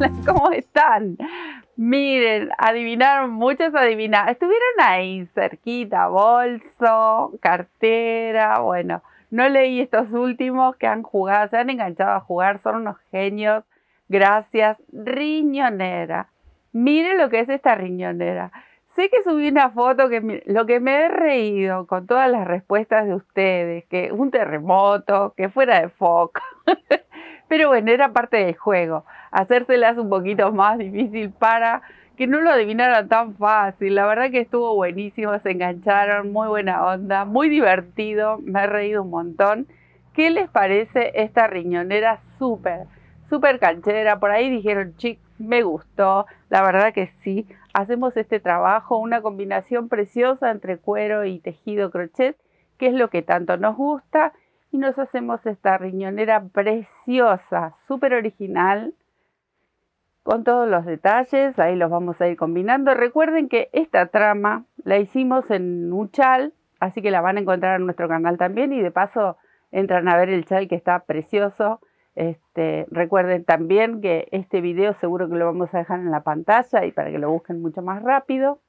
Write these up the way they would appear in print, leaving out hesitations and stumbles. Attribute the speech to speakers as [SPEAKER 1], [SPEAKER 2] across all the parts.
[SPEAKER 1] Hola, ¿cómo están? Miren, adivinaron, muchos adivinaron. Estuvieron ahí cerquita, bolso, cartera, bueno, no leí estos últimos que han jugado, se han enganchado a jugar, son unos genios. Gracias. Riñonera. Miren lo que es esta riñonera. Sé que subí una foto que lo que me he reído con todas las respuestas de ustedes, que un terremoto, que fuera de foco. Pero bueno, era parte del juego, hacérselas un poquito más difícil para que no lo adivinaran tan fácil. La verdad que estuvo buenísimo, se engancharon, muy buena onda, muy divertido, me he reído un montón. ¿Qué les parece esta riñonera súper canchera? Por ahí dijeron, chic, me gustó, la verdad que sí. Hacemos este trabajo, una combinación preciosa entre cuero y tejido crochet, que es lo que tanto nos gusta. Y nos hacemos esta riñonera preciosa, súper original, con todos los detalles, ahí los vamos a ir combinando. Recuerden que esta trama la hicimos en un chal, así que la van a encontrar en nuestro canal también y de paso entran a ver el chal que está precioso. Recuerden también que este video seguro que lo vamos a dejar en la pantalla y para que lo busquen mucho más rápido.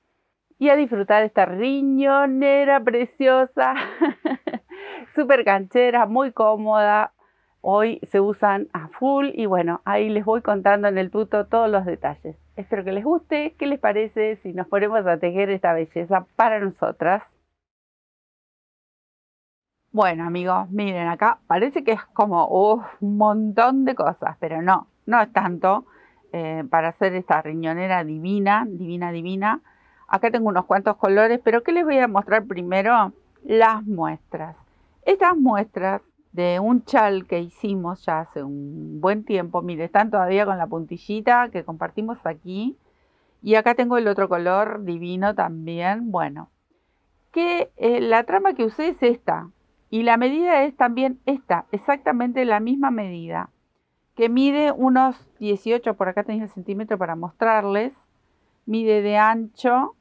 [SPEAKER 1] Y a disfrutar esta riñonera preciosa, súper canchera, muy cómoda. Hoy se usan a full y bueno, ahí les voy contando en el tuto todos los detalles. Espero que les guste. ¿Qué les parece si nos ponemos a tejer esta belleza para nosotras? Bueno amigos, miren acá, parece que es como un montón de cosas, pero no es tanto para hacer esta riñonera divina, divina, divina. Acá tengo unos cuantos colores, pero ¿qué les voy a mostrar primero? Las muestras. Estas muestras de un chal que hicimos ya hace un buen tiempo, miren, están todavía con la puntillita que compartimos aquí. Y acá tengo el otro color divino también, bueno. Que la trama que usé es esta y la medida es también esta, exactamente la misma medida, que mide unos 18, por acá tenéis el centímetro para mostrarles, mide de ancho.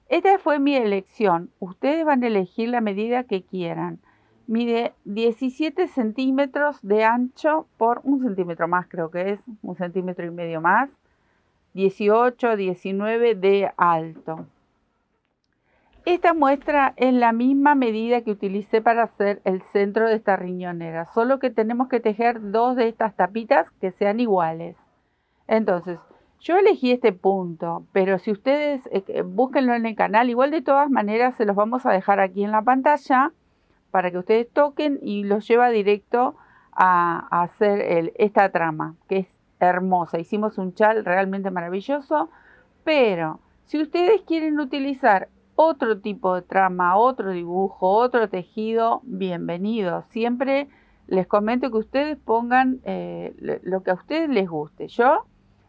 [SPEAKER 1] Esta fue mi elección, ustedes van a elegir la medida que quieran. Mide 17 centímetros de ancho por un centímetro más, creo que es, un centímetro y medio más, 18, 19 de alto. Esta muestra es la misma medida que utilicé para hacer el centro de esta riñonera, solo que tenemos que tejer dos de estas tapitas que sean iguales. Entonces, yo elegí este punto, pero si ustedes búsquenlo en el canal, igual de todas maneras se los vamos a dejar aquí en la pantalla para que ustedes toquen y los lleva directo a hacer esta trama, que es hermosa. Hicimos un chal realmente maravilloso, pero si ustedes quieren utilizar otro tipo de trama, otro dibujo, otro tejido, bienvenido. Siempre les comento que ustedes pongan lo que a ustedes les guste. Yo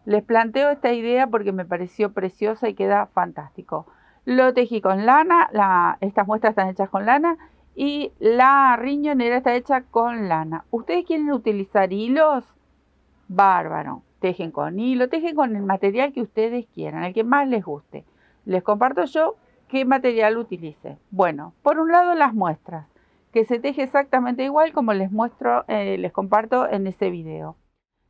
[SPEAKER 1] les planteo esta idea porque me pareció preciosa y queda fantástico. Lo tejí con lana, estas muestras están hechas con lana y la riñonera está hecha con lana. ¿Ustedes quieren utilizar hilos? Bárbaro. Tejen con hilo, tejen con el material que ustedes quieran, el que más les guste. Les comparto yo qué material utilice. Bueno, por un lado las muestras, que se teje exactamente igual como les muestro, les comparto en ese video.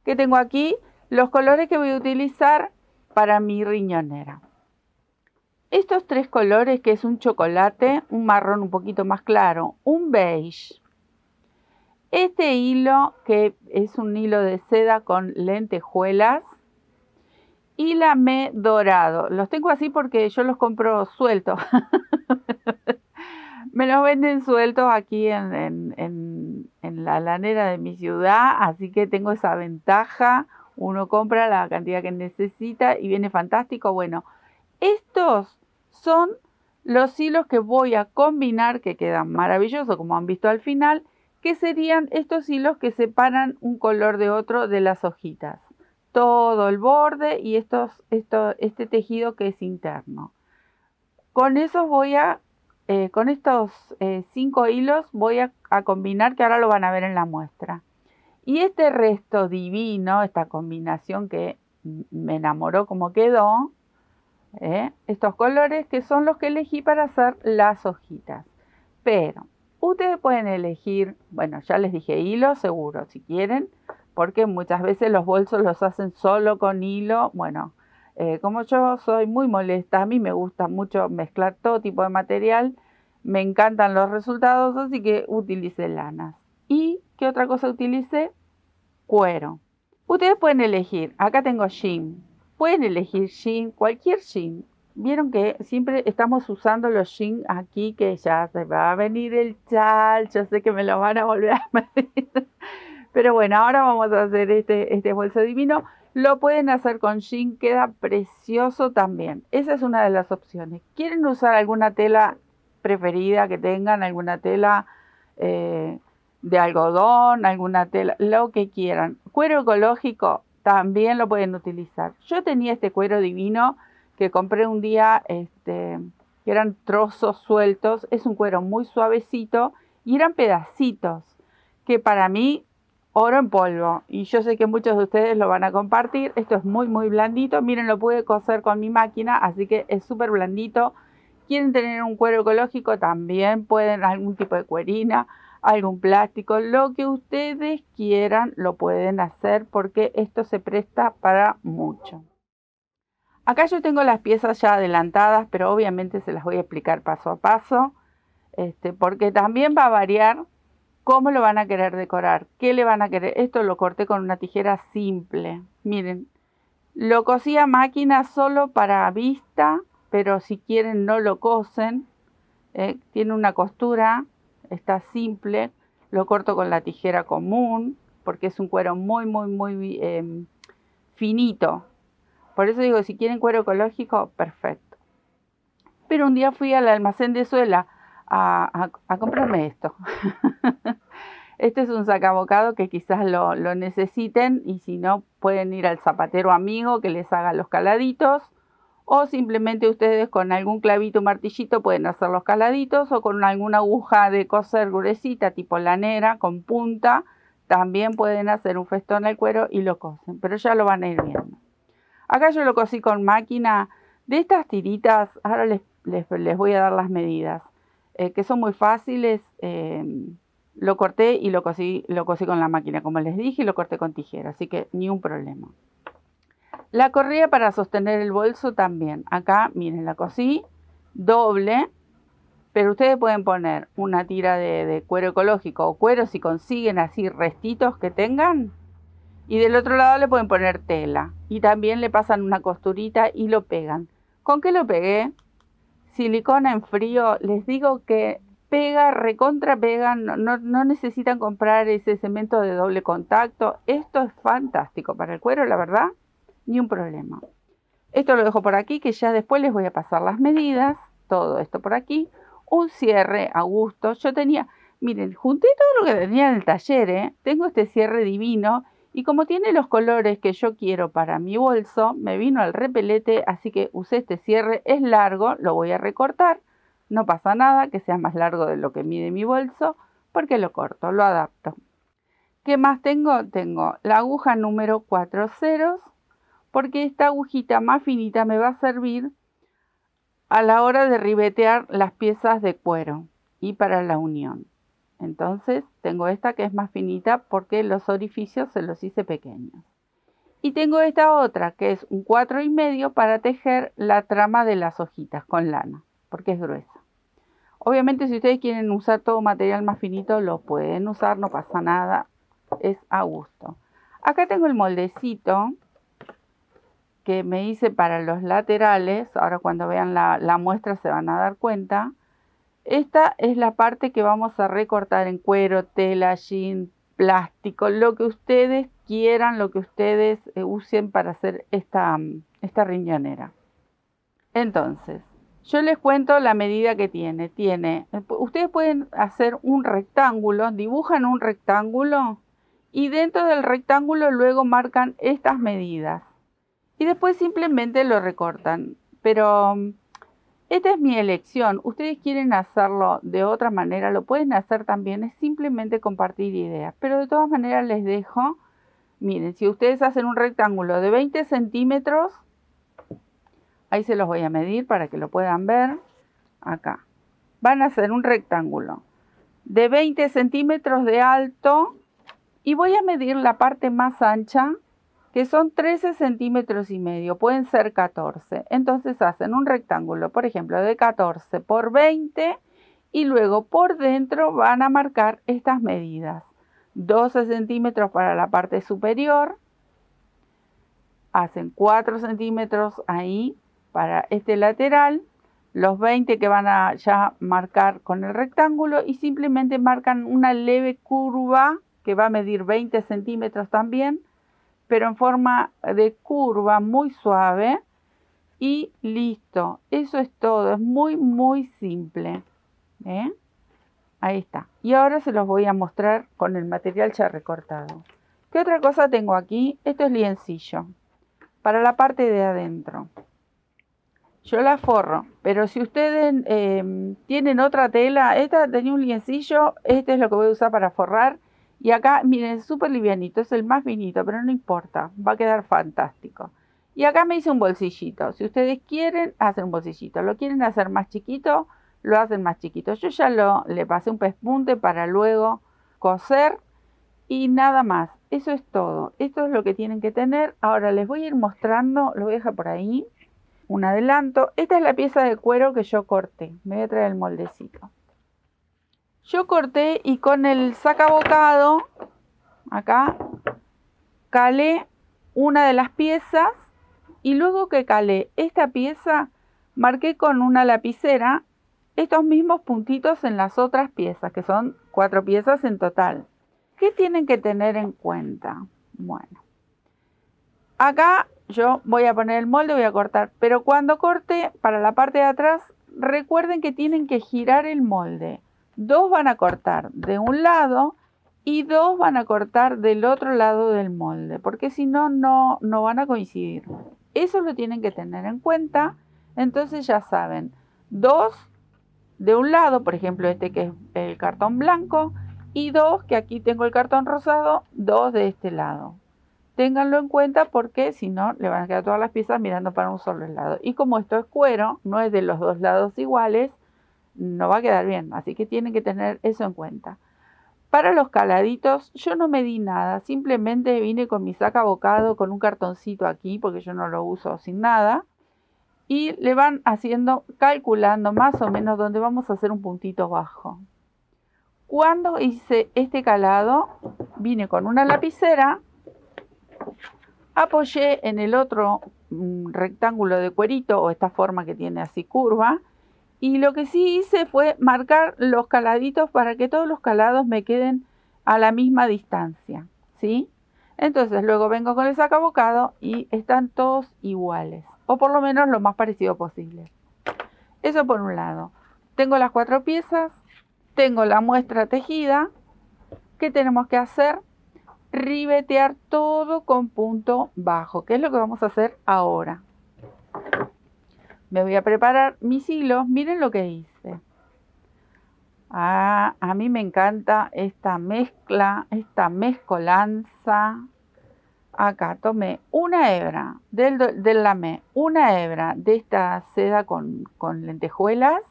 [SPEAKER 1] Que tengo aquí los colores que voy a utilizar para mi riñonera. Estos tres colores, que es un chocolate, un marrón un poquito más claro, un beige. Este hilo, que es un hilo de seda con lentejuelas, y lamé dorado. Los tengo así porque yo los compro sueltos. Me los venden sueltos aquí en la lanera de mi ciudad, así que tengo esa ventaja. Uno compra la cantidad que necesita y viene fantástico. Bueno, estos son los hilos que voy a combinar, que quedan maravillosos, como han visto al final, que serían estos hilos que separan un color de otro de las hojitas. Todo el borde y este tejido que es interno. Con esos con estos 5 hilos voy a combinar, que ahora lo van a ver en la muestra. Y este resto divino, esta combinación que me enamoró como quedó, estos colores que son los que elegí para hacer las hojitas. Pero ustedes pueden elegir, bueno, ya les dije hilo seguro, si quieren, porque muchas veces los bolsos los hacen solo con hilo. Bueno, como yo soy muy molesta, a mí me gusta mucho mezclar todo tipo de material, me encantan los resultados, así que utilicé lanas. ¿Y qué otra cosa utilicé? Cuero. Ustedes pueden elegir, acá tengo jean, pueden elegir jean, cualquier jean. Vieron que siempre estamos usando los jeans aquí, que ya se va a venir el chal, yo sé que me lo van a volver a pedir. Pero bueno, ahora vamos a hacer este bolso divino. Lo pueden hacer con jean, queda precioso también. Esa es una de las opciones. ¿Quieren usar alguna tela preferida que tengan? ¿Alguna tela de algodón? ¿Alguna tela? Lo que quieran. Cuero ecológico también lo pueden utilizar. Yo tenía este cuero divino que compré un día, que eran trozos sueltos. Es un cuero muy suavecito y eran pedacitos que para mí oro en polvo, y yo sé que muchos de ustedes lo van a compartir. Esto es muy muy blandito, miren, lo pude coser con mi máquina, así que es súper blandito. Quieren tener un cuero ecológico, también pueden, algún tipo de cuerina, algún plástico, lo que ustedes quieran lo pueden hacer, porque esto se presta para mucho. Acá yo tengo las piezas ya adelantadas, pero obviamente se las voy a explicar paso a paso, porque también va a variar cómo lo van a querer decorar, qué le van a querer. Esto lo corté con una tijera simple. Miren, lo cosí a máquina solo para vista, pero si quieren no lo cosen. Tiene una costura, está simple. Lo corto con la tijera común, porque es un cuero muy, muy, muy finito. Por eso digo, si quieren cuero ecológico, perfecto. Pero un día fui al almacén de suela a comprarme esto. Este es un sacabocado que quizás lo necesiten, y si no, pueden ir al zapatero amigo que les haga los caladitos, o simplemente ustedes con algún clavito o martillito pueden hacer los caladitos, o con alguna aguja de coser gruesita tipo lanera con punta también pueden hacer un festón al cuero y lo cosen, pero ya lo van a ir viendo. Acá yo lo cosí con máquina de estas tiritas. Ahora les voy a dar las medidas, que son muy fáciles. Lo corté y lo cosí con la máquina, como les dije, y lo corté con tijera, así que ni un problema. La correa para sostener el bolso también. Acá, miren, la cosí doble, pero ustedes pueden poner una tira de cuero ecológico o cuero si consiguen así restitos que tengan. Y del otro lado le pueden poner tela. Y también le pasan una costurita y lo pegan. ¿Con qué lo pegué? Silicona en frío. Les digo que pega, recontra pega. No necesitan comprar ese cemento de doble contacto. Esto es fantástico para el cuero, la verdad. Ni un problema. Esto lo dejo por aquí, que ya después les voy a pasar las medidas. Todo esto por aquí. Un cierre a gusto. Yo tenía, miren, junté todo lo que tenía en el taller. Tengo este cierre divino. Y como tiene los colores que yo quiero para mi bolso, me vino al repelete, así que usé este cierre. Es largo, lo voy a recortar. No pasa nada que sea más largo de lo que mide mi bolso, porque lo corto, lo adapto. ¿Qué más tengo? Tengo la aguja número 4 ceros, porque esta agujita más finita me va a servir a la hora de ribetear las piezas de cuero y para la unión. Entonces tengo esta que es más finita porque los orificios se los hice pequeños. Y tengo esta otra que es un 4,5 para tejer la trama de las hojitas con lana, porque es gruesa. Obviamente si ustedes quieren usar todo material más finito, lo pueden usar, no pasa nada, es a gusto. Acá tengo el moldecito que me hice para los laterales. Ahora cuando vean la muestra se van a dar cuenta. Esta es la parte que vamos a recortar en cuero, tela, jean, plástico, lo que ustedes quieran, lo que ustedes usen para hacer esta riñonera. Entonces, yo les cuento la medida que tiene. Ustedes pueden hacer un rectángulo, dibujan un rectángulo y dentro del rectángulo luego marcan estas medidas. Y después simplemente lo recortan. Pero esta es mi elección. Ustedes quieren hacerlo de otra manera, lo pueden hacer también. Es simplemente compartir ideas. Pero de todas maneras les dejo. Miren, si ustedes hacen un rectángulo de 20 centímetros, ahí se los voy a medir para que lo puedan ver. Acá. Van a hacer un rectángulo de 20 centímetros de alto Y voy a medir la parte más ancha, que son 13 centímetros y medio, pueden ser 14. Entonces hacen un rectángulo, por ejemplo, de 14 por 20 y luego por dentro van a marcar estas medidas. 12 centímetros para la parte superior, hacen 4 centímetros ahí para este lateral, los 20 que van a ya marcar con el rectángulo y simplemente marcan una leve curva que va a medir 20 centímetros también, pero en forma de curva muy suave y listo. Eso es todo, es muy simple. Ahí está. Y ahora se los voy a mostrar con el material ya recortado. ¿Qué otra cosa tengo aquí? Esto es liencillo para la parte de adentro. Yo la forro, pero si ustedes tienen otra tela, esta tenía un liencillo, este es lo que voy a usar para forrar. Y acá, miren, es súper livianito, es el más finito, pero no importa, va a quedar fantástico. Y acá me hice un bolsillito. Si ustedes quieren, hacen un bolsillito. Lo quieren hacer más chiquito, lo hacen más chiquito. Yo ya le pasé un pespunte para luego coser y nada más. Eso es todo. Esto es lo que tienen que tener. Ahora les voy a ir mostrando, lo voy a dejar por ahí, un adelanto. Esta es la pieza de cuero que yo corté. Me voy a traer el moldecito. Yo corté y con el sacabocado, acá, calé una de las piezas y luego que calé esta pieza, marqué con una lapicera estos mismos puntitos en las otras piezas, que son 4 piezas en total. ¿Qué tienen que tener en cuenta? Bueno, acá yo voy a poner el molde, voy a cortar, pero cuando corte para la parte de atrás, recuerden que tienen que girar el molde. 2 van a cortar de un lado y 2 van a cortar del otro lado del molde, porque si no, no van a coincidir. Eso lo tienen que tener en cuenta. Entonces ya saben, 2 de un lado, por ejemplo este que es el cartón blanco, y 2 que aquí tengo el cartón rosado, 2 de este lado. Ténganlo en cuenta porque si no le van a quedar todas las piezas mirando para un solo lado. Y como esto es cuero, no es de los dos lados iguales, no va a quedar bien. Así que tienen que tener eso en cuenta. Para los caladitos yo no medí nada. Simplemente vine con mi sacabocado con un cartoncito aquí porque yo no lo uso sin nada. Y le van haciendo, calculando más o menos dónde vamos a hacer un puntito bajo. Cuando hice este calado, vine con una lapicera, apoyé en el otro rectángulo de cuerito o esta forma que tiene así curva y lo que sí hice fue marcar los caladitos para que todos los calados me queden a la misma distancia, ¿sí? Entonces luego vengo con el sacabocado y están todos iguales o por lo menos lo más parecido posible. Eso por un lado. Tengo las 4 piezas, tengo la muestra tejida. ¿Qué tenemos que hacer? Ribetear todo con punto bajo, que es lo que vamos a hacer ahora. Me voy a preparar mis hilos. Miren lo que hice. A mí me encanta esta mezcla, esta mezcolanza. Acá tomé una hebra del lamé, una hebra de esta seda con lentejuelas.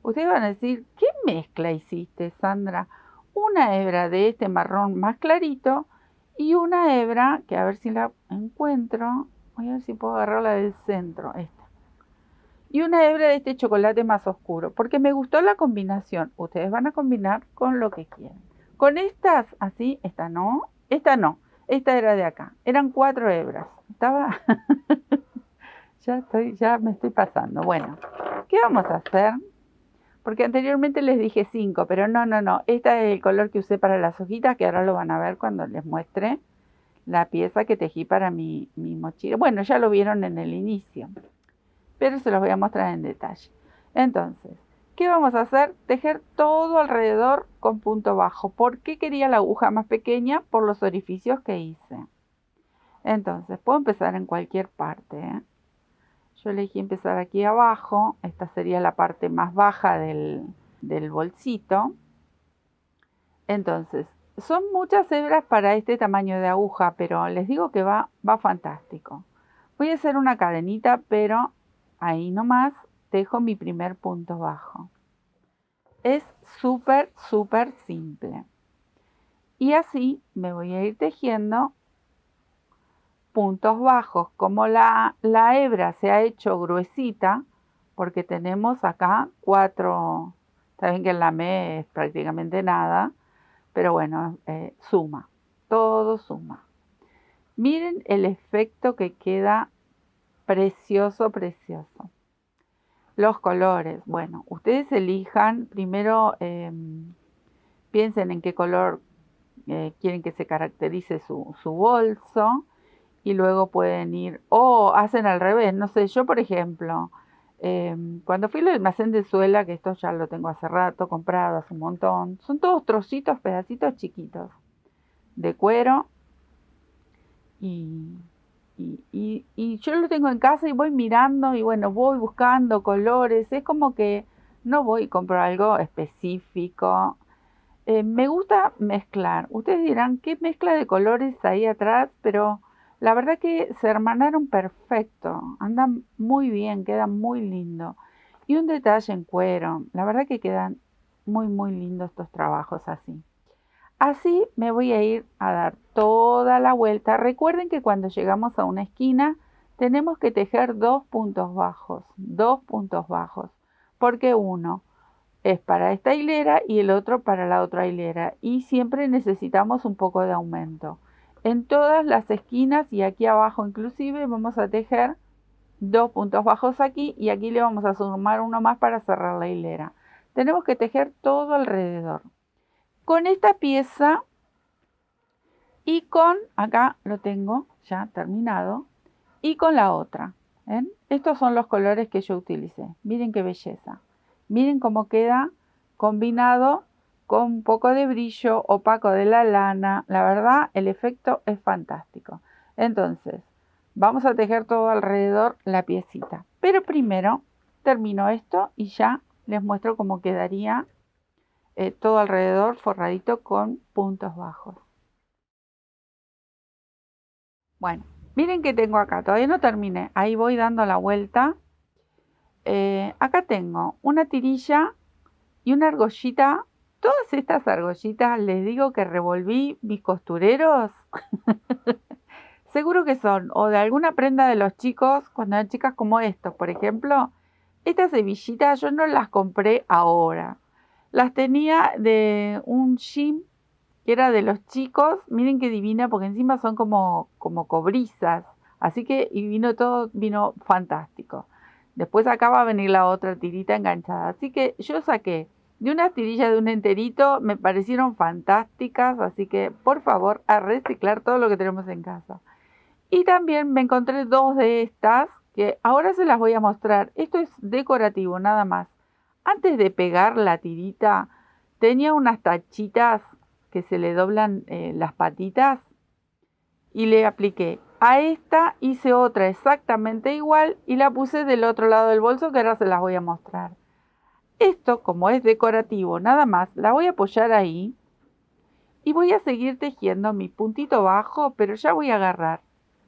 [SPEAKER 1] Ustedes van a decir, ¿qué mezcla hiciste, Sandra? Una hebra de este marrón más clarito y una hebra, que a ver si la encuentro, voy a ver si puedo agarrar la del centro, esta. Y una hebra de este chocolate más oscuro, porque me gustó la combinación. Ustedes van a combinar con lo que quieran. Con estas, así, esta no, esta era de acá. Eran 4 hebras. Estaba, ya me estoy pasando. Bueno, ¿qué vamos a hacer? Porque anteriormente les dije 5, pero no. Este es el color que usé para las hojitas, que ahora lo van a ver cuando les muestre la pieza que tejí para mi mochila. Bueno, ya lo vieron en el inicio, pero se los voy a mostrar en detalle. Entonces, ¿qué vamos a hacer? Tejer todo alrededor con punto bajo. ¿Por qué quería la aguja más pequeña? Por los orificios que hice. Entonces, puedo empezar en cualquier parte, ¿eh? Yo elegí empezar aquí abajo, esta sería la parte más baja del bolsito. Entonces, son muchas hebras para este tamaño de aguja, pero les digo que va fantástico. Voy a hacer una cadenita, pero ahí nomás tejo mi primer punto bajo. Es súper simple. Y así me voy a ir tejiendo puntos bajos. Como la hebra se ha hecho gruesita, porque tenemos acá 4, saben que el lamé es prácticamente nada, pero bueno, suma, todo suma. Miren el efecto que queda precioso, precioso. Los colores, bueno, ustedes elijan, primero piensen en qué color quieren que se caracterice su bolso y luego pueden ir, o hacen al revés, no sé, yo por ejemplo, cuando fui al almacén de Suela, que esto ya lo tengo hace rato, comprado hace un montón, son todos trocitos, pedacitos chiquitos de cuero y, y yo lo tengo en casa y voy mirando y bueno, voy buscando colores, es como que no voy y compro algo específico. Me gusta mezclar. Ustedes dirán, ¿qué mezcla de colores ahí atrás? Pero la verdad que se hermanaron perfecto. Andan muy bien, quedan muy lindo. Y un detalle en cuero. La verdad que quedan muy, muy lindos estos trabajos así. Así me voy a ir a dar toda la vuelta. Recuerden que cuando llegamos a una esquina tenemos que tejer 2 puntos bajos, porque uno es para esta hilera y el otro para la otra hilera y siempre necesitamos un poco de aumento. En todas las esquinas y aquí abajo inclusive vamos a tejer 2 puntos bajos aquí y aquí le vamos a sumar uno más para cerrar la hilera. Tenemos que tejer todo alrededor. Con esta pieza y con, acá lo tengo ya terminado, y con la otra. ¿Ven? Estos son los colores que yo utilicé. Miren qué belleza. Miren cómo queda combinado con un poco de brillo opaco de la lana. La verdad, el efecto es fantástico. Entonces, vamos a tejer todo alrededor la piecita. Pero primero termino esto y ya les muestro cómo quedaría todo alrededor forradito con puntos bajos. Bueno, miren que tengo acá, todavía no terminé, ahí voy dando la vuelta. Acá tengo una tirilla y una argollita. Todas estas argollitas les digo que revolví mis costureros. Seguro que son o de alguna prenda de los chicos, cuando eran chicas como estos, por ejemplo. Estas hebillitas yo no las compré ahora. Las tenía de un jean que era de los chicos. Miren qué divina, porque encima son como cobrizas. Así que, y vino todo, vino fantástico. Después acá va a venir la otra tirita enganchada. Así que yo saqué de unas tirillas de un enterito, me parecieron fantásticas. Así que, por favor, a reciclar todo lo que tenemos en casa. Y también me encontré 2 de estas, que ahora se las voy a mostrar. Esto es decorativo, nada más. Antes de pegar la tirita, tenía unas tachitas que se le doblan las patitas y le apliqué. A esta hice otra exactamente igual y la puse del otro lado del bolso, que ahora se las voy a mostrar. Esto, como es decorativo, nada más, la voy a apoyar ahí y voy a seguir tejiendo mi puntito bajo, pero ya voy a agarrar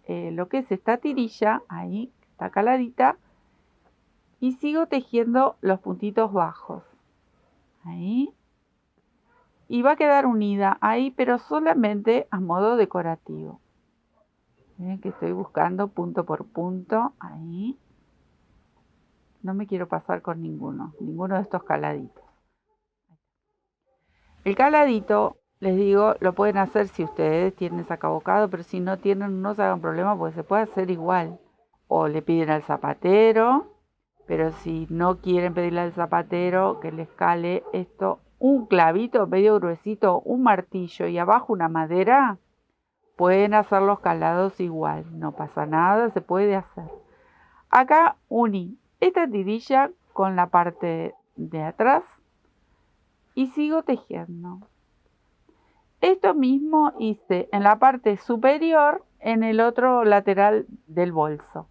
[SPEAKER 1] lo que es esta tirilla, ahí, está caladita, y sigo tejiendo los puntitos bajos. Ahí. Y va a quedar unida ahí, pero solamente a modo decorativo. Miren que estoy buscando punto por punto, ahí. No me quiero pasar con ninguno de estos caladitos. El caladito, les digo, lo pueden hacer si ustedes tienen sacabocado, pero si no tienen, no se hagan problema porque se puede hacer igual. O le piden al zapatero, pero si no quieren pedirle al zapatero que les cale esto, un clavito medio gruesito, un martillo y abajo una madera, pueden hacer los calados igual, no pasa nada, se puede hacer. Acá uní esta tirilla con la parte de atrás y sigo tejiendo. Esto mismo hice en la parte superior en el otro lateral del bolso.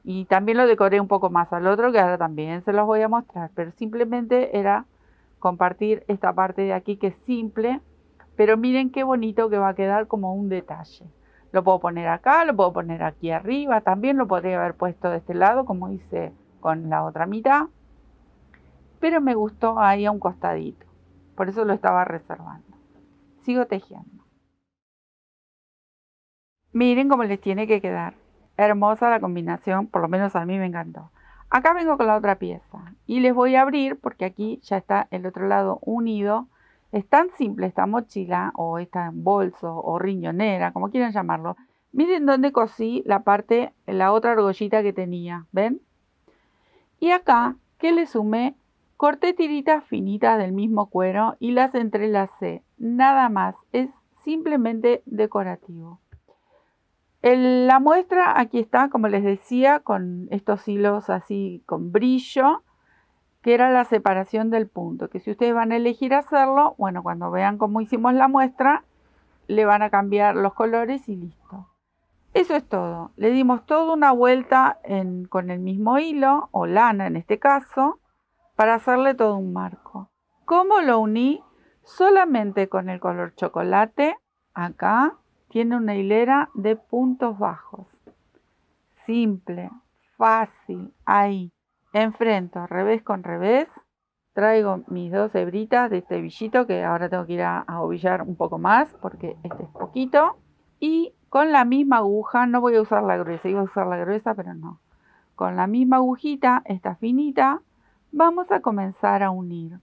[SPEAKER 1] Y también lo decoré un poco más al otro, que ahora también se los voy a mostrar, pero simplemente era compartir esta parte de aquí que es simple, pero miren qué bonito que va a quedar como un detalle. Lo puedo poner acá, lo puedo poner aquí arriba, también lo podría haber puesto de este lado como hice con la otra mitad, pero me gustó ahí a un costadito, por eso lo estaba reservando. sigo tejiendo. Miren cómo les tiene que quedar. Hermosa la combinación, por lo menos a mí me encantó. Acá vengo con la otra pieza y les voy a abrir porque aquí ya está el otro lado unido. Es tan simple esta mochila o esta bolso o riñonera, como quieran llamarlo. Miren dónde cosí la otra argollita que tenía, ¿ven? Y acá, ¿qué le sumé? Corté tiritas finitas del mismo cuero y las entrelacé. Nada más, es simplemente decorativo. La muestra aquí está, como les decía, con estos hilos así con brillo, que era la separación del punto, que si ustedes van a elegir hacerlo, bueno, cuando vean cómo hicimos la muestra, le van a cambiar los colores y listo. Eso es todo. Le dimos toda una vuelta con el mismo hilo, o lana en este caso, para hacerle todo un marco. ¿Cómo lo uní? Solamente con el color chocolate, acá, tiene una hilera de puntos bajos. Simple, fácil, ahí. Enfrento, revés con revés. Traigo mis 2 hebritas de este villito que ahora tengo que ir a ovillar un poco más porque este es poquito. Y con la misma aguja, no voy a usar la gruesa, iba a usar la gruesa pero no. Con la misma agujita, esta finita, vamos a comenzar a unir.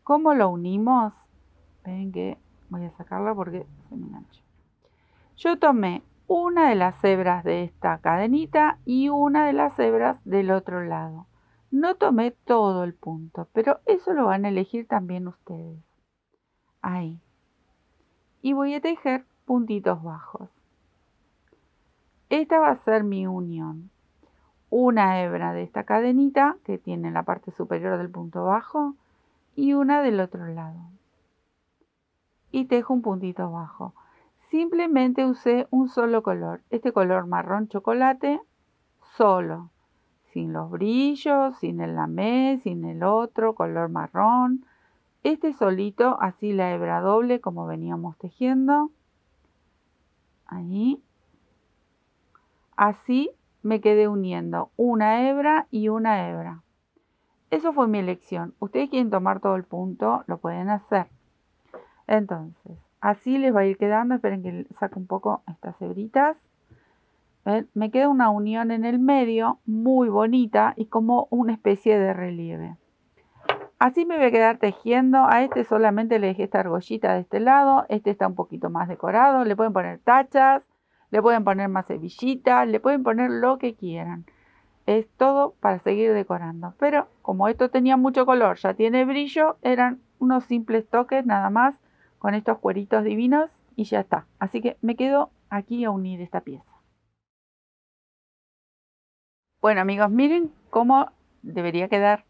[SPEAKER 1] ¿Cómo lo unimos? Ven que voy a sacarla porque se me engancha. Yo tomé una de las hebras de esta cadenita y una de las hebras del otro lado. No tomé todo el punto, pero eso lo van a elegir también ustedes. Ahí. Y voy a tejer puntitos bajos. Esta va a ser mi unión. Una hebra de esta cadenita que tiene en la parte superior del punto bajo y una del otro lado. Y tejo un puntito bajo. Simplemente usé un solo color, este color marrón chocolate, solo, sin los brillos, sin el lamé, sin el otro color marrón. Este solito, así la hebra doble como veníamos tejiendo. Ahí. Así me quedé uniendo una hebra y una hebra. Eso fue mi elección. Ustedes quieren tomar todo el punto, lo pueden hacer. Entonces, así les va a ir quedando. Esperen que saque un poco estas hebritas. ¿Ven? Me queda una unión en el medio muy bonita y como una especie de relieve. Así me voy a quedar tejiendo. A este solamente le dejé esta argollita de este lado. Este está un poquito más decorado. Le pueden poner tachas, le pueden poner más hebillitas, le pueden poner lo que quieran. Es todo para seguir decorando. Pero como esto tenía mucho color, ya tiene brillo, eran unos simples toques nada más con estos cueritos divinos y ya está. Así que me quedo aquí a unir esta pieza. Bueno amigos, miren cómo debería quedar.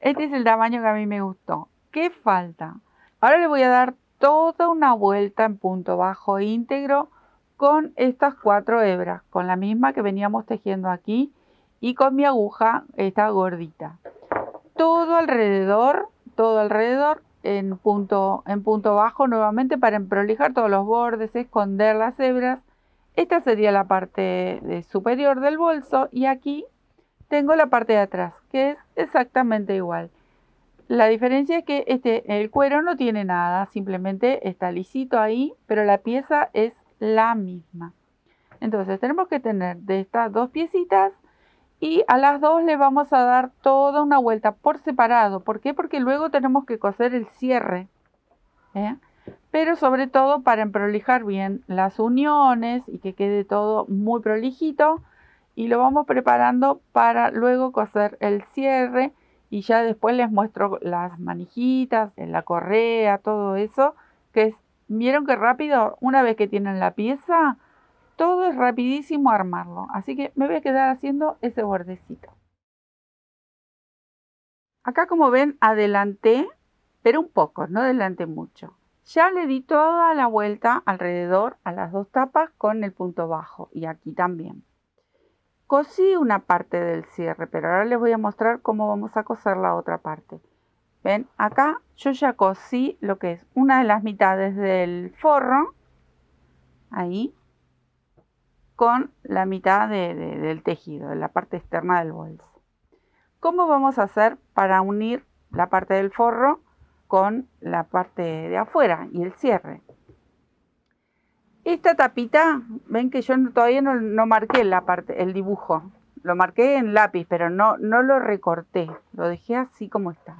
[SPEAKER 1] Este es el tamaño que a mí me gustó. ¿Qué falta? Ahora le voy a dar toda una vuelta en punto bajo íntegro con estas 4 hebras, con la misma que veníamos tejiendo aquí y con mi aguja esta gordita. Todo alrededor en punto bajo nuevamente para emprolijar todos los bordes, esconder las hebras. Esta sería la parte superior del bolso y aquí tengo la parte de atrás, que es exactamente igual. La diferencia es que el cuero no tiene nada, simplemente está lisito ahí, pero la pieza es la misma. Entonces tenemos que tener de estas 2 piecitas y a las 2 le vamos a dar toda una vuelta por separado. ¿Por qué? Porque luego tenemos que coser el cierre, ¿eh? Pero sobre todo para emprolijar bien las uniones y que quede todo muy prolijito. Y lo vamos preparando para luego coser el cierre y ya después les muestro las manijitas, la correa, todo eso, vieron que rápido, una vez que tienen la pieza, todo es rapidísimo armarlo. Así que me voy a quedar haciendo ese bordecito. Acá como ven adelanté, pero un poco, no adelanté mucho. Ya le di toda la vuelta alrededor a las 2 tapas con el punto bajo y aquí también. Cosí una parte del cierre, pero ahora les voy a mostrar cómo vamos a coser la otra parte. Ven, acá yo ya cosí lo que es una de las mitades del forro, ahí, con la mitad del tejido, de la parte externa del bolso. ¿Cómo vamos a hacer para unir la parte del forro con la parte de afuera y el cierre. Esta tapita, ven que yo todavía no marqué el dibujo. Lo marqué en lápiz, pero no lo recorté. Lo dejé así como está.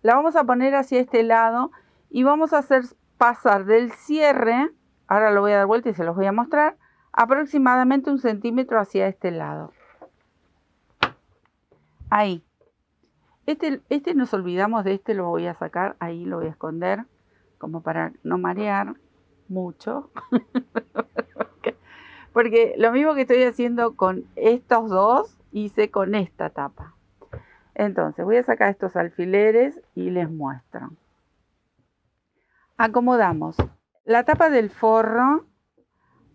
[SPEAKER 1] La vamos a poner hacia este lado y vamos a hacer pasar del cierre, ahora lo voy a dar vuelta y se los voy a mostrar, aproximadamente 1 centímetro hacia este lado. Ahí. Este nos olvidamos de este, lo voy a sacar, ahí lo voy a esconder, como para no marear mucho. Porque lo mismo que estoy haciendo con estos dos, hice con esta tapa. Entonces voy a sacar estos alfileres y les muestro. Acomodamos la tapa del forro,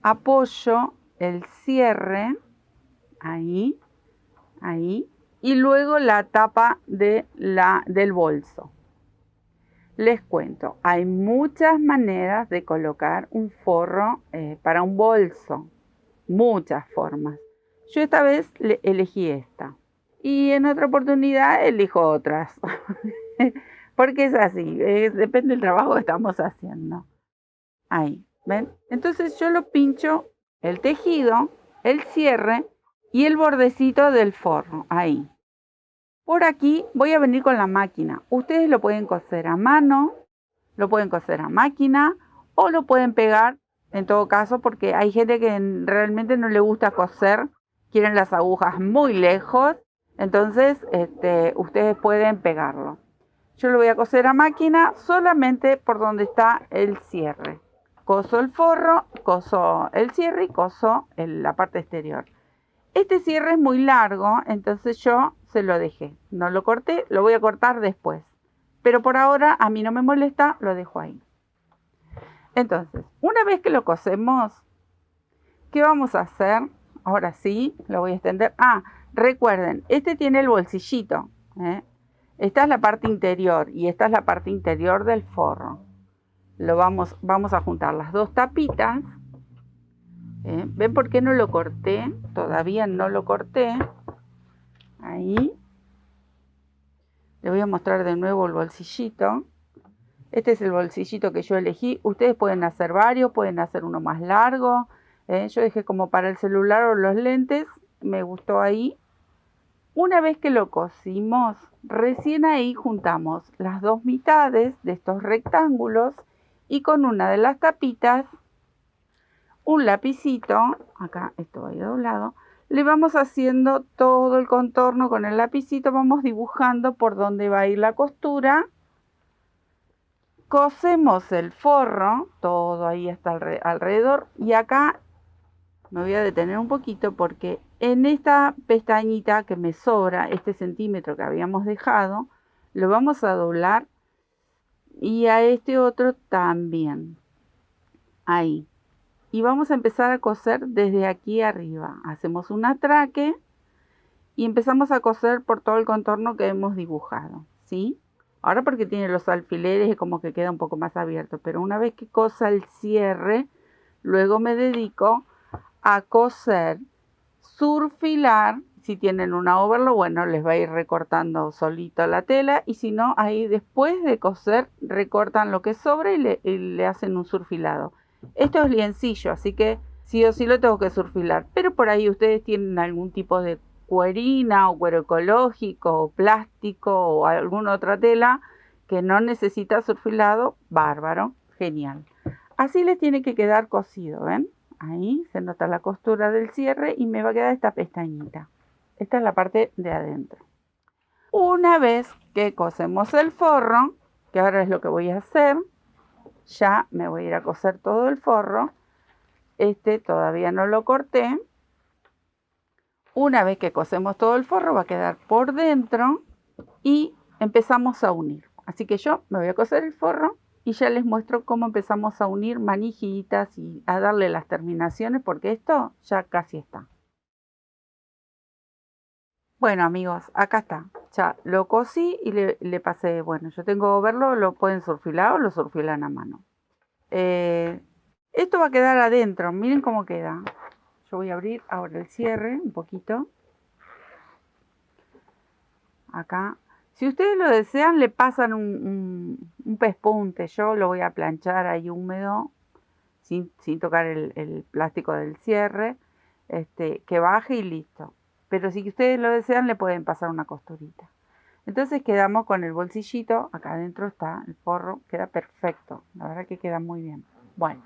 [SPEAKER 1] apoyo el cierre, ahí, y luego la tapa del bolso. Les cuento, hay muchas maneras de colocar un forro para un bolso, muchas formas. Yo esta vez elegí esta y en otra oportunidad elijo otras, porque es así, depende del trabajo que estamos haciendo. Ahí, ¿ven? Entonces yo lo pincho el tejido, el cierre y el bordecito del forro, ahí. Por aquí voy a venir con la máquina. Ustedes lo pueden coser a mano, lo pueden coser a máquina o lo pueden pegar en todo caso, porque hay gente que realmente no le gusta coser, quieren las agujas muy lejos, entonces ustedes pueden pegarlo. Yo lo voy a coser a máquina solamente por donde está el cierre. Coso el forro, coso el cierre y coso la parte exterior. Este cierre es muy largo, entonces yo se lo dejé. No lo corté, lo voy a cortar después. Pero por ahora a mí no me molesta, lo dejo ahí. Entonces, una vez que lo cosemos, ¿qué vamos a hacer? Ahora sí, lo voy a extender. Recuerden, este tiene el bolsillito. Esta es la parte interior y esta es la parte interior del forro. Vamos a juntar las dos tapitas. ¿Ven por qué no lo corté? Todavía no lo corté. Ahí. Les voy a mostrar de nuevo el bolsillito. Este es el bolsillito que yo elegí. Ustedes pueden hacer varios, pueden hacer uno más largo. Yo dejé como para el celular o los lentes. Me gustó ahí. Una vez que lo cosimos, recién ahí juntamos las dos mitades de estos rectángulos y con una de las tapitas, un lapicito, acá esto va a ir doblado, le vamos haciendo todo el contorno con el lapicito, vamos dibujando por dónde va a ir la costura. Cosemos el forro, todo ahí hasta alrededor, y acá me voy a detener un poquito porque en esta pestañita que me sobra, este centímetro que habíamos dejado, lo vamos a doblar y a este otro también, ahí. Y vamos a empezar a coser desde aquí arriba. Hacemos un atraque y empezamos a coser por todo el contorno que hemos dibujado, ¿sí? Ahora porque tiene los alfileres es como que queda un poco más abierto, pero una vez que cosa el cierre, luego me dedico a coser, surfilar. Si tienen una overlock, bueno, les va a ir recortando solito la tela, y si no, ahí después de coser recortan lo que sobra y le hacen un surfilado. Esto es liencillo, así que sí o sí lo tengo que surfilar, pero por ahí ustedes tienen algún tipo de cuerina o cuero ecológico o plástico o alguna otra tela que no necesita surfilado, bárbaro, genial. Así les tiene que quedar cosido, ¿ven? Ahí se nota la costura del cierre y me va a quedar esta pestañita. Esta es la parte de adentro. Una vez que cosemos el forro, que ahora es lo que voy a hacer, ya me voy a ir a coser todo el forro. Este todavía no lo corté. Una vez que cosemos todo el forro va a quedar por dentro y empezamos a unir. Así que yo me voy a coser el forro y ya les muestro cómo empezamos a unir manijitas y a darle las terminaciones, porque esto ya casi está. Bueno amigos, acá está. Ya lo cosí y le pasé, bueno, yo tengo verlo, lo pueden surfilar o lo surfilan a mano. Esto va a quedar adentro, miren cómo queda. Yo voy a abrir ahora el cierre un poquito. Acá Si ustedes lo desean, le pasan un pespunte. Yo lo voy a planchar ahí húmedo, sin tocar el plástico del cierre, que baje y listo. Pero si ustedes lo desean, le pueden pasar una costurita. Entonces quedamos con el bolsillito, acá adentro está el forro, queda perfecto, la verdad que queda muy bien. Bueno,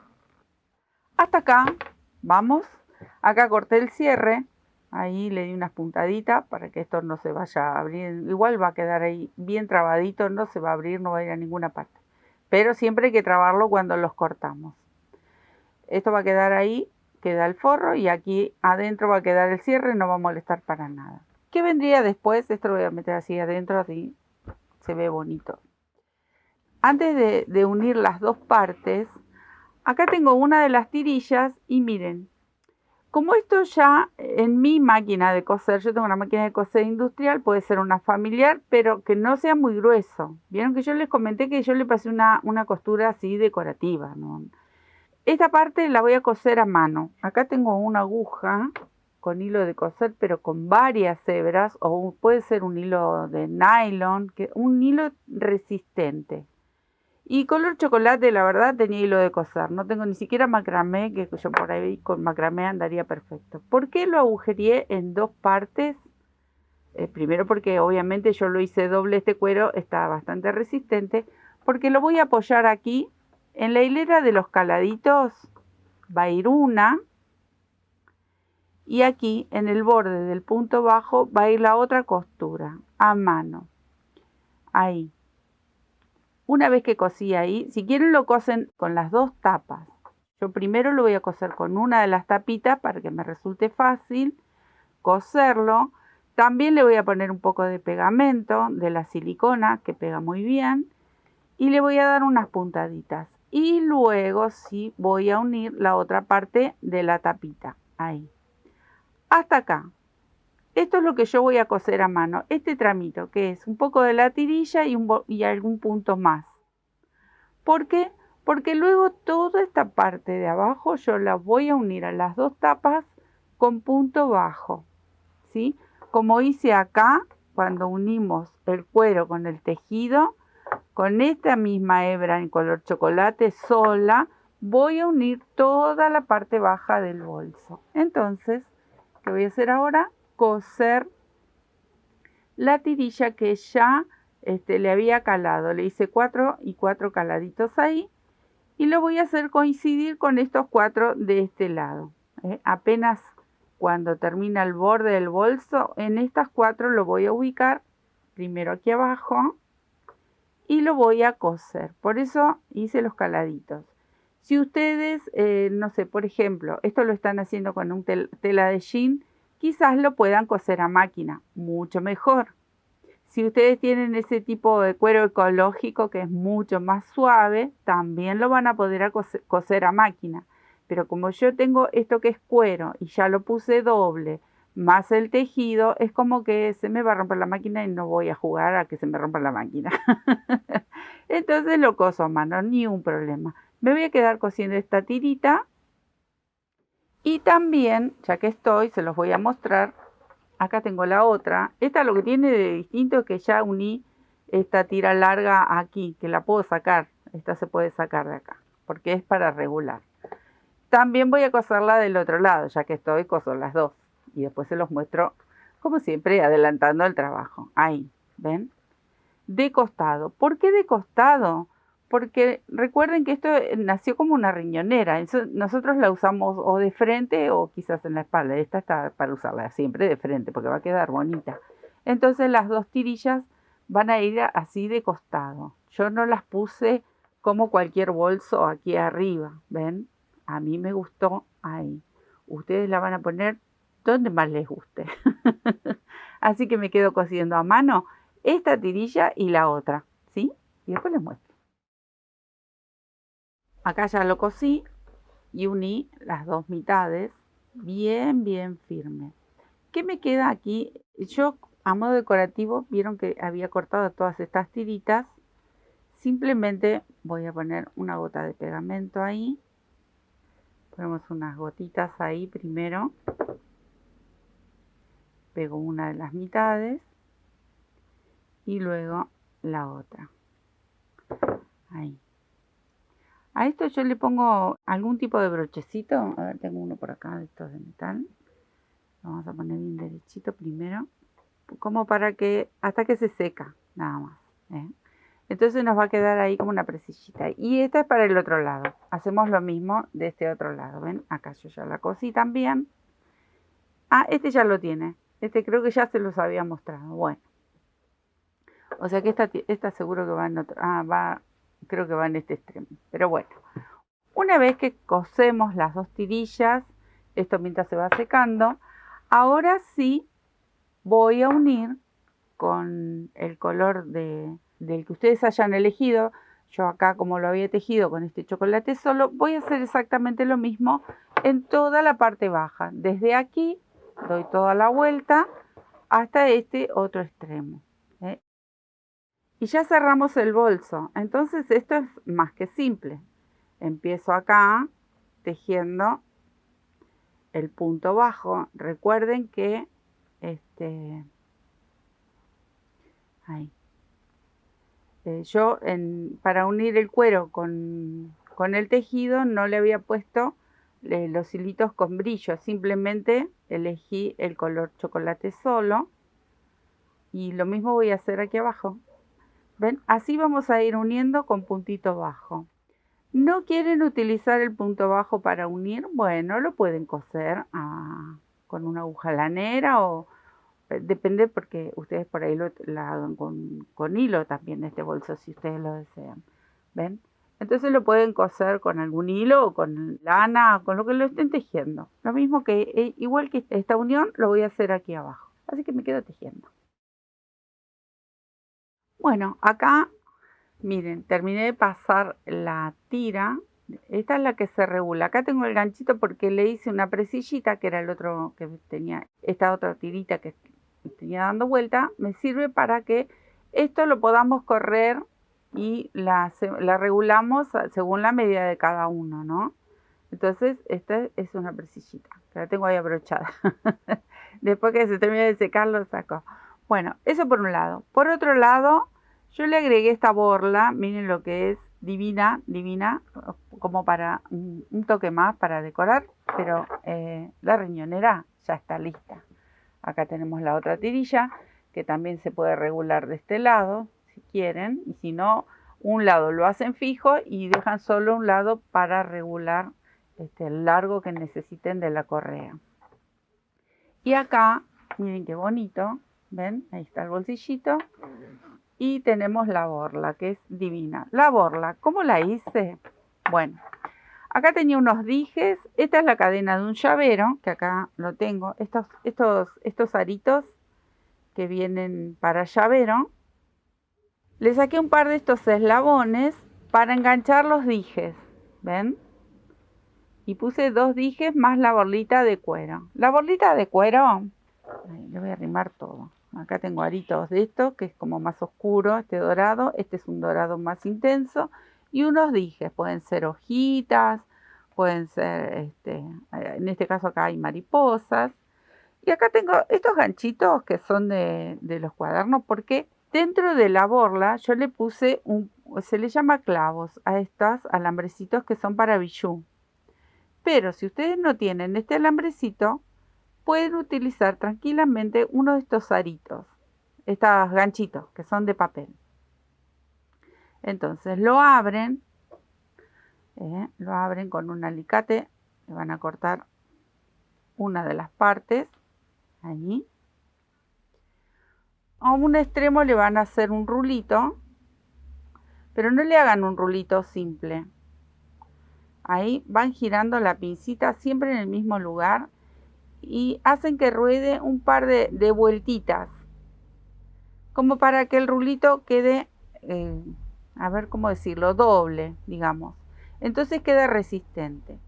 [SPEAKER 1] hasta acá, vamos, acá corté el cierre, ahí le di unas puntaditas para que esto no se vaya a abrir, igual va a quedar ahí bien trabadito, no se va a abrir, no va a ir a ninguna parte. Pero siempre hay que trabarlo cuando los cortamos. Esto va a quedar ahí, queda el forro y aquí adentro va a quedar el cierre, no va a molestar para nada. ¿Qué vendría después? Esto lo voy a meter así adentro, así se ve bonito. Antes de unir las dos partes, acá tengo una de las tirillas y miren, como esto ya en mi máquina de coser, yo tengo una máquina de coser industrial, puede ser una familiar, pero que no sea muy grueso. Vieron que yo les comenté que yo le pasé una costura así decorativa, ¿no? Esta parte la voy a coser a mano. Acá tengo una aguja con hilo de coser, pero con varias hebras, o puede ser un hilo de nylon, un hilo resistente. Y color chocolate, la verdad, tenía hilo de coser. No tengo ni siquiera macramé, que yo por ahí con macramé andaría perfecto. ¿Por qué lo agujereé en dos partes? Primero porque obviamente yo lo hice doble, este cuero está bastante resistente, porque lo voy a apoyar aquí en la hilera de los caladitos. Va a ir una y aquí en el borde del punto bajo va a ir la otra costura a mano, ahí. Una vez que cosí ahí, si quieren lo cosen con las dos tapas. Yo primero lo voy a coser con una de las tapitas para que me resulte fácil coserlo. También le voy a poner un poco de pegamento de la silicona que pega muy bien y le voy a dar unas puntaditas. Y luego sí voy a unir la otra parte de la tapita, ahí. Hasta acá. Esto es lo que yo voy a coser a mano. Este tramito que es un poco de la tirilla y algún punto más. ¿Por qué? Porque luego toda esta parte de abajo yo la voy a unir a las dos tapas con punto bajo, ¿sí? Como hice acá cuando unimos el cuero con el tejido, con esta misma hebra en color chocolate sola, voy a unir toda la parte baja del bolso. Entonces, ¿qué voy a hacer ahora? Coser la tirilla que ya le había calado. Le hice 4 y 4 caladitos ahí y lo voy a hacer coincidir con estos 4 de este lado. Apenas cuando termina el borde del bolso, en estas 4 lo voy a ubicar primero aquí abajo y lo voy a coser. Por eso hice los caladitos. Si ustedes, no sé, por ejemplo, esto lo están haciendo con un tela de jean, quizás lo puedan coser a máquina, mucho mejor. Si ustedes tienen ese tipo de cuero ecológico que es mucho más suave, también lo van a poder coser a máquina. Pero como yo tengo esto que es cuero y ya lo puse doble, más el tejido, es como que se me va a romper la máquina y no voy a jugar a que se me rompa la máquina. Entonces lo coso a mano, ni un problema. Me voy a quedar cosiendo esta tirita y también, ya que estoy, se los voy a mostrar. Acá tengo la otra. Esta lo que tiene de distinto es que ya uní esta tira larga aquí, que la puedo sacar. Esta se puede sacar de acá, porque es para regular. También voy a coserla del otro lado, ya que estoy, coso las dos. Y después se los muestro, como siempre, adelantando el trabajo. Ahí, ¿ven? De costado. ¿Por qué de costado? Porque recuerden que esto nació como una riñonera. Nosotros la usamos o de frente o quizás en la espalda. Esta está para usarla siempre de frente porque va a quedar bonita. Entonces las dos tirillas van a ir así de costado. Yo no las puse como cualquier bolso aquí arriba. ¿Ven? A mí me gustó ahí. Ustedes la van a poner donde más les guste. Así que me quedo cosiendo a mano esta tirilla y la otra, ¿sí? Y después les muestro. Acá ya lo cosí y uní las dos mitades bien firme. ¿Qué me queda aquí? Yo a modo decorativo, vieron que había cortado todas estas tiritas. Simplemente voy a poner una gota de pegamento ahí. Ponemos unas gotitas ahí primero. Pego una de las mitades. y luego la otra. Ahí. A esto yo le pongo algún tipo de brochecito. A ver, tengo uno por acá de estos de metal. Lo vamos a poner bien derechito primero, como para que, hasta que se seca, nada más, ¿eh? Entonces nos va a quedar ahí como una presillita. Y esta es para el otro lado. Hacemos lo mismo de este otro lado, ¿ven? Acá yo ya la cosí también. Ah, este ya lo tiene. Este creo que ya se los había mostrado. Bueno. O sea que esta seguro que va en otro. Creo que va en este extremo. Pero bueno. Una vez que cosemos las dos tirillas, esto mientras se va secando, ahora sí voy a unir con el color del que ustedes hayan elegido. Yo acá, como lo había tejido con este chocolate solo, voy a hacer exactamente lo mismo en toda la parte baja. Desde aquí doy toda la vuelta hasta este otro extremo, ¿eh? Y ya cerramos el bolso. Entonces esto es más que simple. Empiezo acá tejiendo el punto bajo. Recuerden que ahí. Yo para unir el cuero con el tejido no le había puesto los hilitos con brillo, simplemente elegí el color chocolate solo y lo mismo voy a hacer aquí abajo. ¿Ven? Así vamos a ir uniendo con puntito bajo. ¿No quieren utilizar el punto bajo para unir? Bueno, lo pueden coser con una aguja lanera o depende, porque ustedes por ahí la hagan con hilo también este bolso si ustedes lo desean. ¿Ven? Entonces lo pueden coser con algún hilo o con lana, con lo que lo estén tejiendo. Lo mismo que, igual que esta unión, lo voy a hacer aquí abajo. Así que me quedo tejiendo. Bueno, acá, miren, terminé de pasar la tira. Esta es la que se regula. Acá tengo el ganchito porque le hice una presillita, que era el otro que tenía, esta otra tirita que tenía dando vuelta. Me sirve para que esto lo podamos correr y la regulamos según la medida de cada uno, ¿no? Entonces, esta es una presillita, que la tengo ahí abrochada. Después que se termine de secar, lo saco. Bueno, eso por un lado. Por otro lado, yo le agregué esta borla, miren lo que es, divina, como para un toque más para decorar, pero la riñonera ya está lista. Acá tenemos la otra tirilla, que también se puede regular de este lado, si quieren, y si no, un lado lo hacen fijo y dejan solo un lado para regular el largo que necesiten de la correa. Y acá, miren qué bonito, ¿ven? Ahí está el bolsillito. Y tenemos la borla, que es divina. La borla, ¿cómo la hice? Bueno, acá tenía unos dijes. Esta es la cadena de un llavero, que acá lo tengo. Estos aritos que vienen para llavero. Le saqué un par de estos eslabones para enganchar los dijes, ¿ven? Y puse 2 dijes más la borlita de cuero. La borlita de cuero, le voy a arrimar todo. Acá tengo aritos de esto, que es como más oscuro, este dorado. Este es un dorado más intenso. Y unos dijes, pueden ser hojitas, pueden ser, en este caso acá hay mariposas. Y acá tengo estos ganchitos que son de los cuadernos, porque dentro de la borla yo le puse se le llama clavos a estos alambrecitos que son para bijú. Pero si ustedes no tienen este alambrecito, pueden utilizar tranquilamente uno de estos aritos, estos ganchitos que son de papel. Entonces lo abren con un alicate, le van a cortar una de las partes, ahí. A un extremo le van a hacer un rulito, pero no le hagan un rulito simple. Ahí van girando la pincita siempre en el mismo lugar y hacen que ruede un par de vueltitas, como para que el rulito quede, a ver cómo decirlo, doble, digamos. Entonces queda resistente.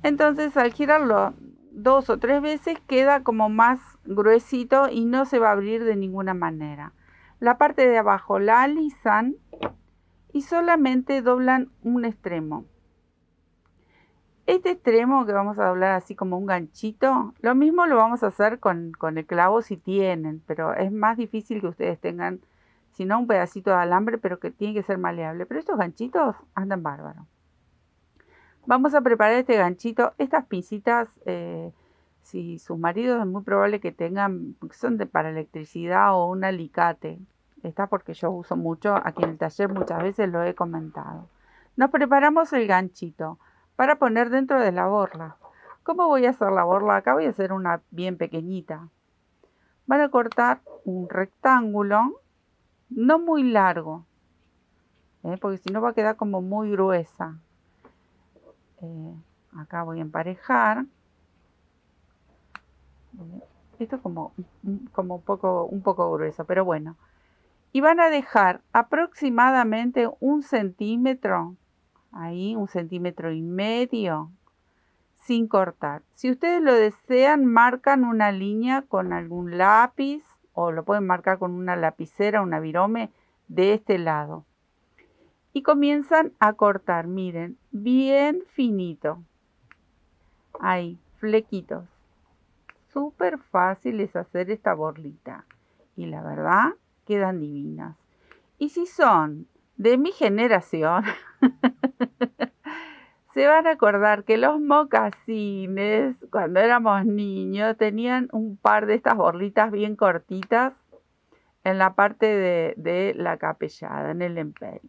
[SPEAKER 1] Entonces al girarlo 2 o 3 veces queda como más gruesito y no se va a abrir de ninguna manera. La parte de abajo la alisan y solamente doblan un extremo. Este extremo que vamos a doblar así como un ganchito, lo mismo lo vamos a hacer con el clavo si tienen, pero es más difícil que ustedes tengan si no un pedacito de alambre, pero que tiene que ser maleable. Pero estos ganchitos andan bárbaros. Vamos a preparar este ganchito. Estas pincitas, si sus maridos es muy probable que tengan, son para electricidad o un alicate. Esta porque yo uso mucho, aquí en el taller muchas veces lo he comentado. Nos preparamos el ganchito para poner dentro de la borla. ¿Cómo voy a hacer la borla? Acá voy a hacer una bien pequeñita. Van a cortar un rectángulo, no muy largo, porque si no va a quedar como muy gruesa. Acá voy a emparejar. Esto es como un poco grueso, pero bueno. Y van a dejar aproximadamente 1 centímetro, ahí 1,5 centímetros, sin cortar. Si ustedes lo desean, marcan una línea con algún lápiz o lo pueden marcar con una lapicera, una virome de este lado. Y comienzan a cortar, miren, bien finito. Ahí, flequitos. Súper fácil es hacer esta borlita. Y la verdad, quedan divinas. Y si son de mi generación, se van a acordar que los mocasines, cuando éramos niños, tenían un par de estas borlitas bien cortitas en la parte de la capellada, en el empeine.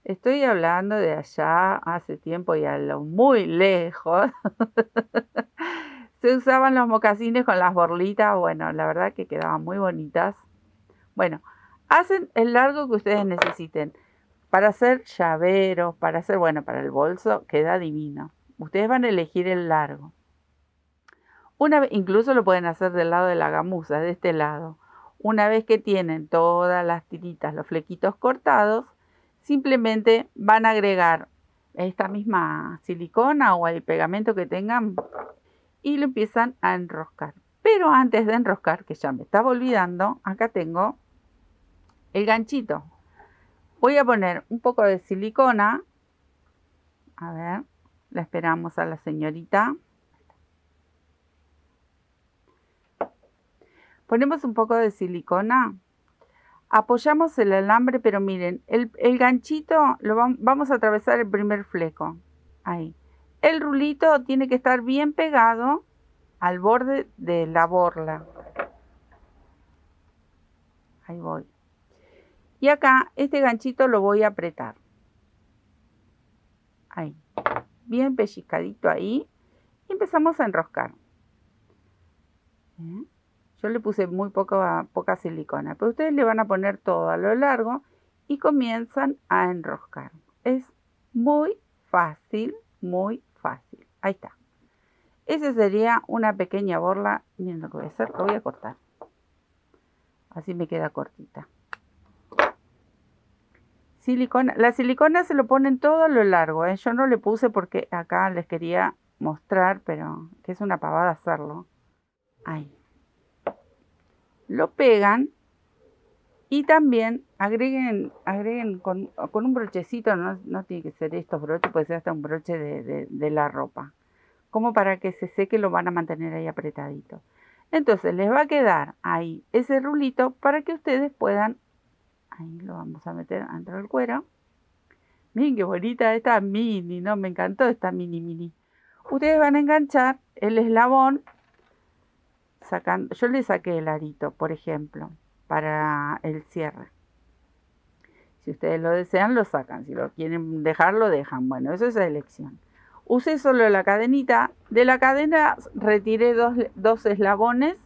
[SPEAKER 1] Estoy hablando de allá hace tiempo y a lo muy lejos. Se usaban los mocasines con las borlitas. Bueno, la verdad que quedaban muy bonitas. Bueno, hacen el largo que ustedes necesiten. Para hacer llaveros, para hacer, bueno, para el bolso, queda divino. Ustedes van a elegir el largo. Incluso lo pueden hacer del lado de la gamuza, de este lado. Una vez que tienen todas las tiritas, los flequitos cortados, simplemente van a agregar esta misma silicona o el pegamento que tengan y lo empiezan a enroscar. Pero antes de enroscar, que ya me estaba olvidando, acá tengo el ganchito. Voy a poner un poco de silicona. A ver, la esperamos a la señorita. Ponemos un poco de silicona. Apoyamos el alambre, pero miren, el ganchito vamos a atravesar el primer fleco. Ahí. El rulito tiene que estar bien pegado al borde de la borla. Ahí voy. Y acá este ganchito lo voy a apretar. Ahí. Bien pellizcadito ahí. Y empezamos a enroscar. Yo le puse muy poca silicona, pero ustedes le van a poner todo a lo largo y comienzan a enroscar. Es muy fácil, muy fácil. Ahí está. Esa sería una pequeña borla. Miren lo que voy a hacer, lo voy a cortar. Así me queda cortita. Silicona. La silicona se lo ponen todo a lo largo, ¿eh? Yo no le puse porque acá les quería mostrar, pero que es una pavada hacerlo. Ahí. Lo pegan y también agreguen con un brochecito, no tiene que ser estos broches, puede ser hasta un broche de la ropa, como para que se seque, lo van a mantener ahí apretadito. Entonces les va a quedar ahí ese rulito para que ustedes puedan, ahí lo vamos a meter dentro del cuero. Miren qué bonita esta mini, ¿no? Me encantó esta mini. Ustedes van a enganchar el eslabón. Yo le saqué el arito, por ejemplo, para el cierre. Si ustedes lo desean, lo sacan. Si lo quieren dejar, lo dejan. Bueno, eso es la elección. Usé solo la cadenita. De la cadena retiré dos eslabones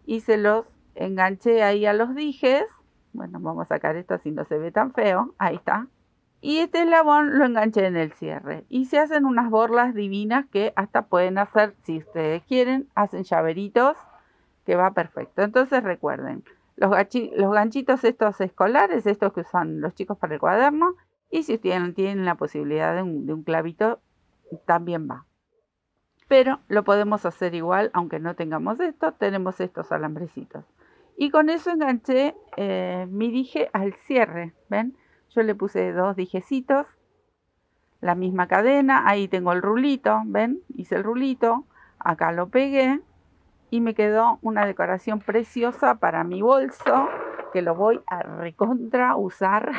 [SPEAKER 1] y se los enganché ahí a los dijes. Bueno, vamos a sacar esto así no se ve tan feo. Ahí está. Y este eslabón lo enganché en el cierre. Y se hacen unas borlas divinas que hasta pueden hacer, si ustedes quieren, hacen llaveritos, que va perfecto. Entonces recuerden, los ganchitos estos escolares, estos que usan los chicos para el cuaderno, y si tienen la posibilidad de un clavito, también va. Pero lo podemos hacer igual, aunque no tengamos esto, tenemos estos alambrecitos. Y con eso enganché mi dije al cierre, ¿ven? Yo le puse 2 dijecitos, la misma cadena, ahí tengo el rulito, ¿ven? Hice el rulito, acá lo pegué. Y me quedó una decoración preciosa para mi bolso que lo voy a recontra usar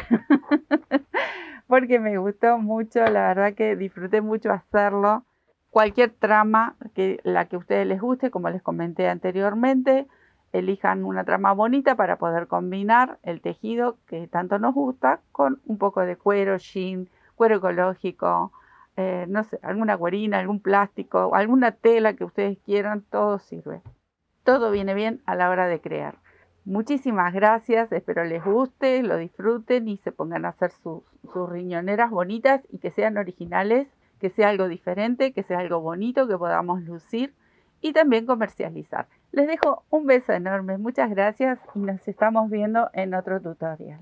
[SPEAKER 1] porque me gustó mucho, la verdad que disfruté mucho hacerlo. Cualquier trama, la que a ustedes les guste, como les comenté anteriormente, elijan una trama bonita para poder combinar el tejido que tanto nos gusta con un poco de cuero, jean, cuero ecológico, no sé, alguna cuerina, algún plástico, alguna tela que ustedes quieran, todo sirve. Todo viene bien a la hora de crear. Muchísimas gracias, espero les guste, lo disfruten y se pongan a hacer sus riñoneras bonitas y que sean originales, que sea algo diferente, que sea algo bonito, que podamos lucir y también comercializar. Les dejo un beso enorme, muchas gracias y nos estamos viendo en otro tutorial.